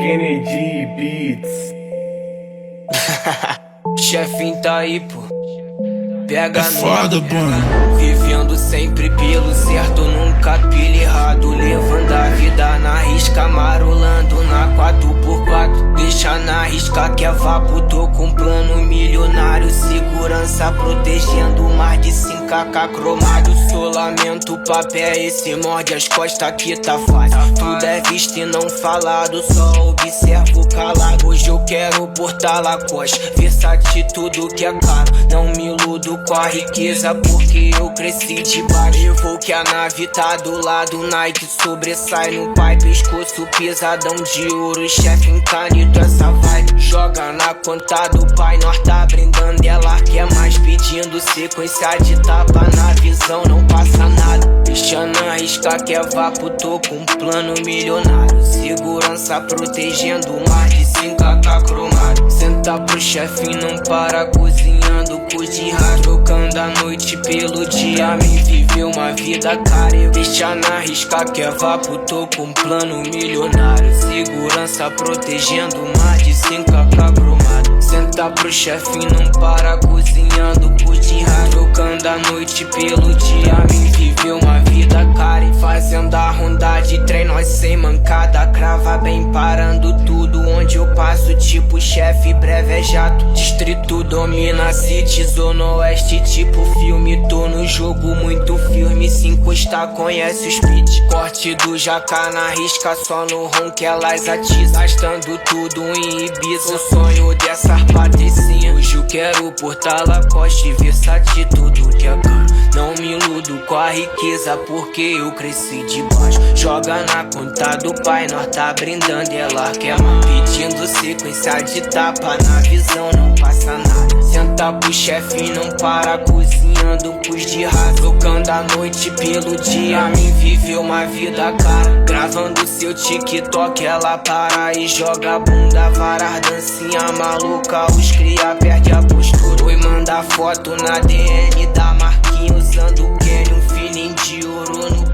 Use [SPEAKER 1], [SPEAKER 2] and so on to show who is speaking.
[SPEAKER 1] Kennedy Beats.
[SPEAKER 2] Chefinho tá aí, pô. Pega
[SPEAKER 3] foda, mano.
[SPEAKER 2] Vivendo sempre pelo certo, nunca pelo errado. Levando a vida na risca, marolando na 4x4. Deixa na risca que é vapo, tô com plano milionário. Segurança protegendo mais de 5k cromado. Solamento, papel, esse morde as costas que tá fácil. Tudo é visto e não falado, só observo calado. Hoje eu quero portar Lacoste, Versace, tudo que é caro. Não me iludo com a riqueza porque eu cresci de baixo. Levou que a nave tá do lado, Nike sobressai no pai. Pescoço pesadão de ouro, chefe encanito essa vibe. Joga na conta do pai, nós tá brindando, ela quer mais. Pedindo sequência de tapa na visão, não passa nada. Deixando a risca que é vapo, tô com um plano milionário. Segurança protegendo mais de 5k cromado. Senta pro chefe, não para cozinhando com de rádio. Trocando a noite pelo dia, me viveu uma vida cara. Deixa na risca que é vapo, tô com um plano milionário. Segurança protegendo mais de 5k cromado. Senta pro chefe, não para cozinhando por de rádio. Trocando a noite pelo dia, me viveu uma vida cara. Fazendo a ronda de trem, nós sem mancada. Crava bem parando tudo onde eu passo, tipo chefe, breve é jato. Distrito domina city, zona oeste, tipo filme. Tô no jogo muito firme, se encostar conhece o speed. Corte do jaca na risca, só no ronco elas atizam. Gastando tudo em Ibiza, o sonho dessa patricinha. Hoje eu quero portar Lacoste, Versace, tudo que é caro. Não me iludo com a riqueza porque eu cresci de baixo. Joga na conta do pai, nós tá brindando, ela quer mais. Pedindo sequência de tapa na visão, não passa nada. Senta pro chefe, não para cozinhando pros de rato. Trocando a noite pelo dia, me viveu uma vida cara. Gravando seu TikTok, ela para e joga a bunda. Varar dancinha maluca, os cria perde a postura. Oi, manda foto na DM da Marquinhos, usando o Kenny, um fininho de ouro no